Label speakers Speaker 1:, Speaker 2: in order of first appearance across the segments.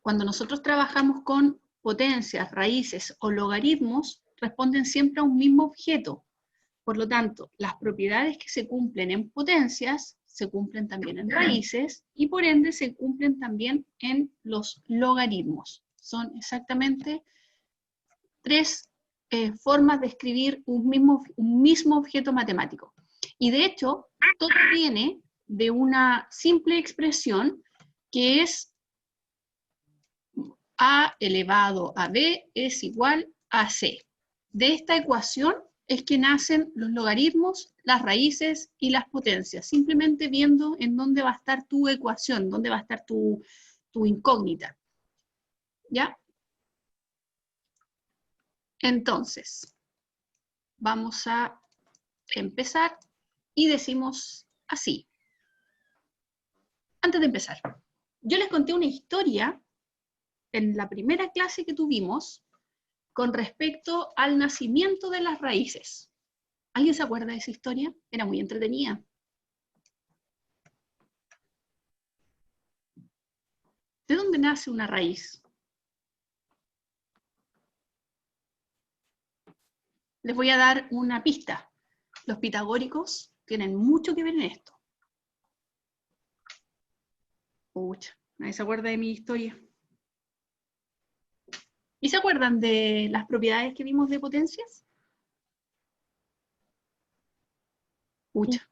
Speaker 1: cuando nosotros trabajamos con potencias, raíces o logaritmos, responden siempre a un mismo objeto. Por lo tanto, las propiedades que se cumplen en potencias se cumplen también en raíces y por ende se cumplen también en los logaritmos. Son exactamente tres formas de escribir un mismo objeto matemático. Y de hecho, todo viene de una simple expresión que es a elevado a b es igual a c. De esta ecuación es que nacen los logaritmos, las raíces y las potencias, simplemente viendo en dónde va a estar tu ecuación, dónde va a estar tu incógnita. ¿Ya? Entonces, vamos a empezar y decimos así. Antes de empezar, yo les conté una historia en la primera clase que tuvimos con respecto al nacimiento de las raíces. ¿Alguien se acuerda de esa historia? Era muy entretenida. ¿De dónde nace una raíz? Les voy a dar una pista. Los pitagóricos tienen mucho que ver en esto. Pucha, nadie se acuerda de mi historia. ¿Y se acuerdan de las propiedades que vimos de potencias? Pucha,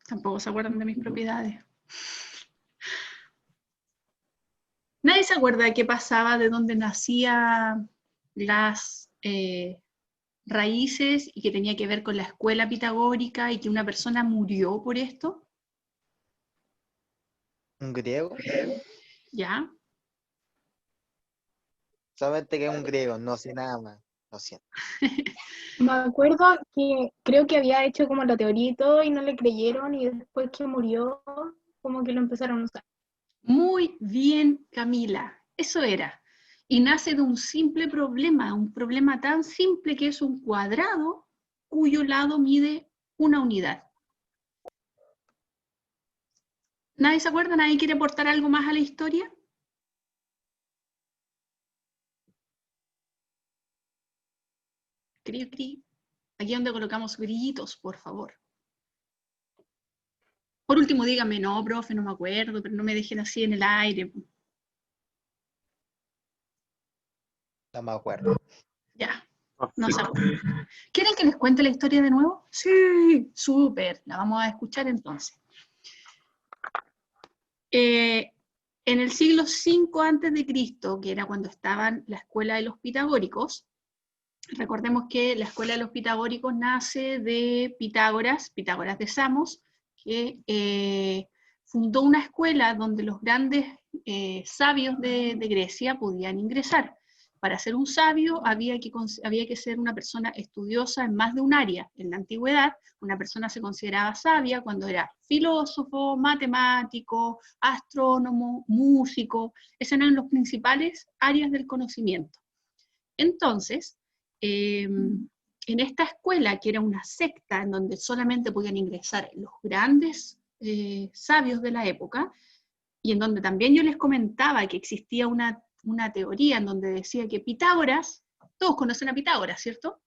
Speaker 1: tampoco se acuerdan de mis propiedades. ¿Nadie se acuerda de qué pasaba, de dónde nacían las raíces y que tenía que ver con la escuela pitagórica y que una persona murió por esto?
Speaker 2: ¿Un griego?
Speaker 1: ¿Ya?
Speaker 2: Solamente que es un griego, no sé nada más. Lo siento.
Speaker 3: Me acuerdo que creo que había hecho como la teoría y todo y no le creyeron y después que murió como que lo empezaron a usar.
Speaker 1: Muy bien, Camila. Eso era. Y nace de un simple problema, un problema tan simple que es un cuadrado cuyo lado mide una unidad. ¿Nadie se acuerda? ¿Nadie quiere aportar algo más a la historia? Cri, cri. Aquí es donde colocamos grillitos, por favor. Por último, díganme, no, profe, no me acuerdo, pero no me dejen así en el aire.
Speaker 2: No me acuerdo.
Speaker 1: Ya, no se acuerdan. ¿Quieren que les cuente la historia de nuevo? Sí, súper, la vamos a escuchar entonces. En el siglo V a.C., que era cuando estaban la escuela de los pitagóricos, recordemos que la escuela de los pitagóricos nace de Pitágoras de Samos, que fundó una escuela donde los grandes sabios de Grecia podían ingresar. Para ser un sabio había que ser una persona estudiosa en más de un área. En la antigüedad, una persona se consideraba sabia cuando era filósofo, matemático, astrónomo, músico. Esas eran las principales áreas del conocimiento. Entonces, en esta escuela, que era una secta en donde solamente podían ingresar los grandes sabios de la época, y en donde también yo les comentaba que existía una teoría en donde decía que Pitágoras, todos conocen a Pitágoras, ¿cierto?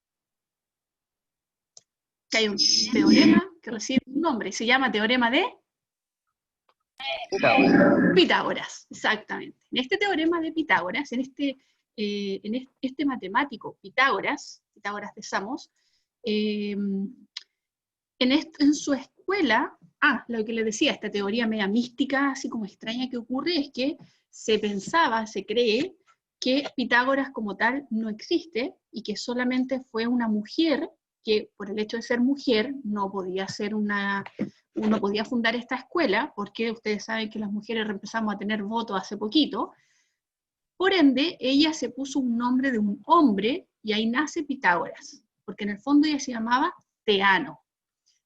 Speaker 1: Que hay un teorema que recibe un nombre, y se llama teorema de Pitágoras, exactamente. En este teorema de Pitágoras, en este matemático Pitágoras de Samos, en su escuela, lo que les decía, esta teoría media mística, así como extraña que ocurre, es que se pensaba, se cree, que Pitágoras como tal no existe y que solamente fue una mujer que por el hecho de ser mujer no podía fundar esta escuela, porque ustedes saben que las mujeres empezamos a tener voto hace poquito. Por ende, ella se puso un nombre de un hombre y ahí nace Pitágoras, porque en el fondo ella se llamaba Teano.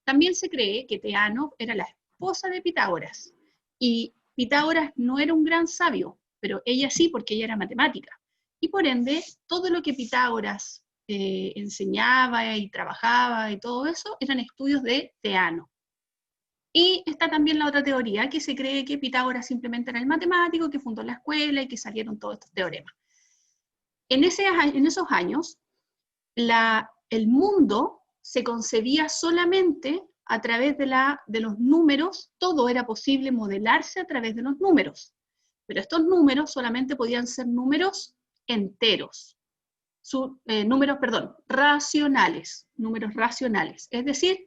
Speaker 1: También se cree que Teano era la esposa de Pitágoras, y Pitágoras no era un gran sabio, pero ella sí, porque ella era matemática. Y por ende, todo lo que Pitágoras enseñaba y trabajaba y todo eso eran estudios de Teano. Y está también la otra teoría, que se cree que Pitágoras simplemente era el matemático que fundó la escuela y que salieron todos estos teoremas. En esos años, el mundo se concebía solamente a través de los números, todo era posible modelarse a través de los números, pero estos números solamente podían ser números enteros, números racionales, es decir,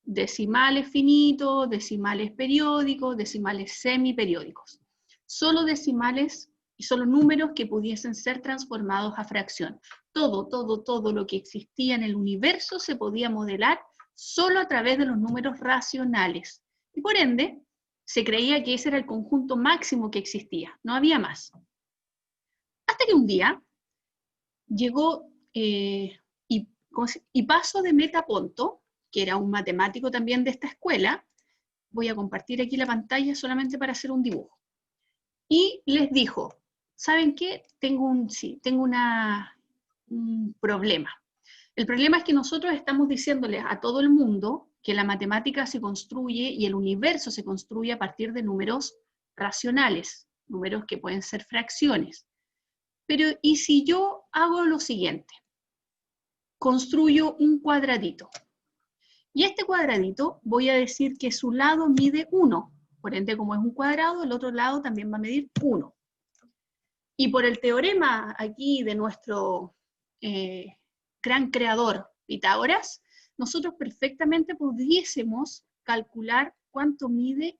Speaker 1: decimales finitos, decimales periódicos, decimales semiperiódicos, solo decimales y solo números que pudiesen ser transformados a fracción. Todo lo que existía en el universo se podía modelar solo a través de los números racionales. Y por ende, se creía que ese era el conjunto máximo que existía, no había más. Hasta que un día llegó Hipaso de Metaponto, que era un matemático también de esta escuela. Voy a compartir aquí la pantalla solamente para hacer un dibujo. Y les dijo, ¿saben qué? Tengo un problema. El problema es que nosotros estamos diciéndoles a todo el mundo que la matemática se construye y el universo se construye a partir de números racionales, números que pueden ser fracciones. Pero, ¿y si yo hago lo siguiente? Construyo un cuadradito. Y este cuadradito voy a decir que su lado mide 1. Por ende, como es un cuadrado, el otro lado también va a medir 1. Y por el teorema aquí de nuestro gran creador, Pitágoras, nosotros perfectamente pudiésemos calcular cuánto mide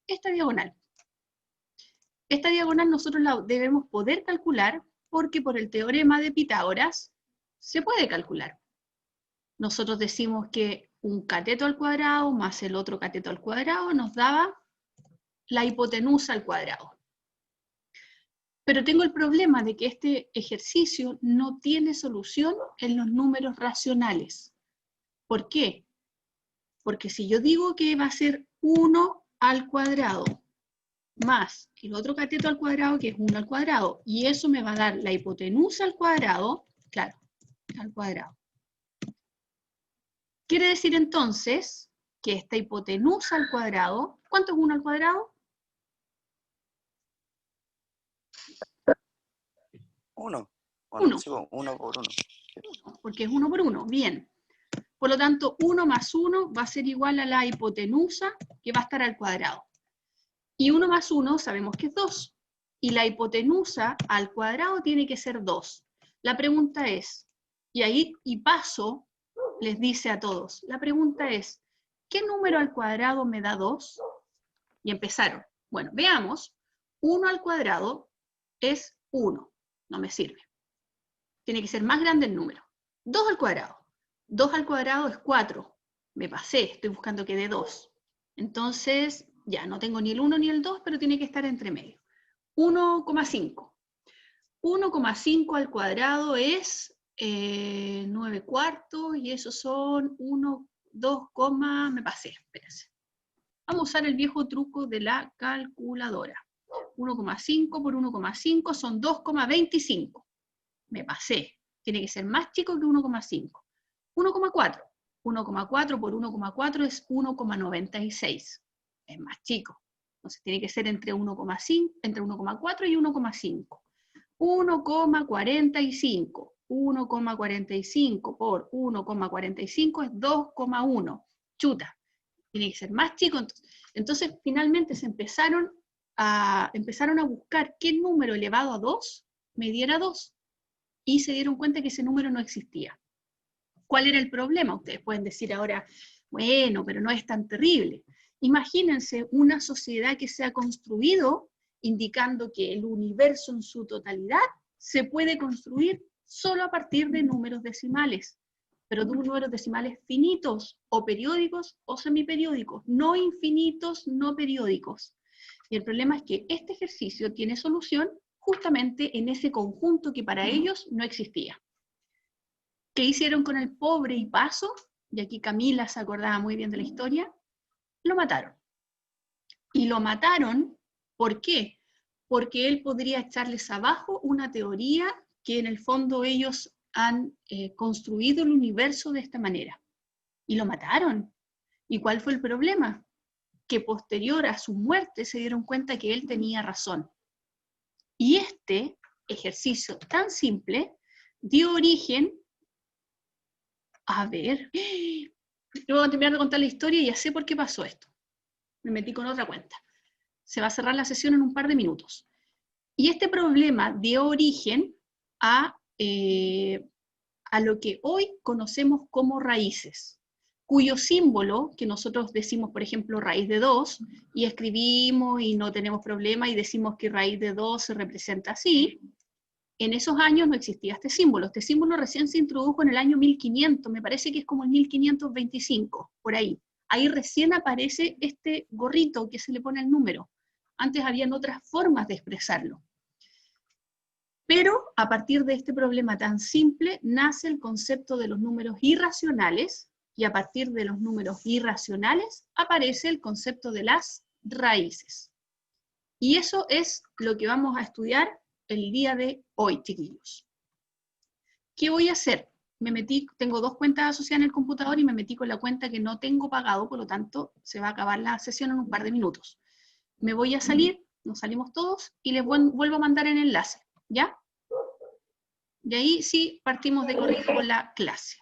Speaker 1: esta diagonal. Esta diagonal nosotros la debemos poder calcular porque por el teorema de Pitágoras se puede calcular. Nosotros decimos que un cateto al cuadrado más el otro cateto al cuadrado nos daba la hipotenusa al cuadrado. Pero tengo el problema de que este ejercicio no tiene solución en los números racionales. ¿Por qué? Porque si yo digo que va a ser 1 al cuadrado más el otro cateto al cuadrado, que es 1 al cuadrado, y eso me va a dar la hipotenusa al cuadrado, claro, al cuadrado. Quiere decir entonces que esta hipotenusa al cuadrado, ¿cuánto es 1 al cuadrado?
Speaker 4: 1.
Speaker 1: 1.
Speaker 4: Sí, 1 por 1.
Speaker 1: Porque es 1 por 1, bien. Por lo tanto, 1 más 1 va a ser igual a la hipotenusa, que va a estar al cuadrado. Y 1 más 1 sabemos que es 2. Y la hipotenusa al cuadrado tiene que ser 2. La pregunta es, y ahí Hipaso les dice a todos, la pregunta es, ¿qué número al cuadrado me da 2? Y empezaron. Bueno, veamos. 1 al cuadrado es 1. No me sirve. Tiene que ser más grande el número. 2 al cuadrado. 2 al cuadrado es 4. Me pasé, estoy buscando que dé 2. Entonces, ya, no tengo ni el 1 ni el 2, pero tiene que estar entre medio. 1,5. 1,5 al cuadrado es 9 cuartos, y esos son 1, 2, me pasé, espérense. Vamos a usar el viejo truco de la calculadora. 1,5 por 1,5 son 2,25. Me pasé. Tiene que ser más chico que 1,5. 1,4. 1,4 por 1,4 es 1,96. Es más chico. Entonces tiene que ser entre 1,5, entre 1,4 y 1,5. 1,45. 1,45 por 1,45 es 2,1. Chuta. Tiene que ser más chico. Entonces finalmente se empezaron a buscar qué número elevado a 2 me diera 2. Y se dieron cuenta que ese número no existía. ¿Cuál era el problema? Ustedes pueden decir ahora, bueno, pero no es tan terrible. Imagínense una sociedad que se ha construido indicando que el universo en su totalidad se puede construir solo a partir de números decimales, pero de números decimales finitos, o periódicos o semiperiódicos, no infinitos, no periódicos. Y el problema es que este ejercicio tiene solución justamente en ese conjunto que para ellos no existía. ¿Qué hicieron con el pobre Hipaso? Y aquí Camila se acordaba muy bien de la historia. Lo mataron. Y lo mataron, ¿por qué? Porque él podría echarles abajo una teoría que en el fondo ellos han construido el universo de esta manera. Y lo mataron. ¿Y cuál fue el problema? que posterior a su muerte se dieron cuenta que él tenía razón. Y este ejercicio tan simple dio origen, a ver, yo voy a terminar de contar la historia y ya sé por qué pasó esto. Me metí con otra cuenta. Se va a cerrar la sesión en un par de minutos. Y este problema dio origen a lo que hoy conocemos como raíces, cuyo símbolo, que nosotros decimos, por ejemplo, raíz de 2, y escribimos y no tenemos problema y decimos que raíz de 2 se representa así, en esos años no existía este símbolo. Este símbolo recién se introdujo en el año 1500, me parece que es como el 1525, por ahí. Ahí recién aparece este gorrito que se le pone el número. Antes habían otras formas de expresarlo. Pero a partir de este problema tan simple nace el concepto de los números irracionales, y a partir de los números irracionales aparece el concepto de las raíces. Y eso es lo que vamos a estudiar el día de hoy, chiquillos. ¿Qué voy a hacer? Tengo 2 cuentas asociadas en el computador y me metí con la cuenta que no tengo pagado, por lo tanto se va a acabar la sesión en un par de minutos. Me voy a salir, nos salimos todos, y les vuelvo a mandar el enlace, ¿ya? Y ahí sí partimos de corrido con la clase.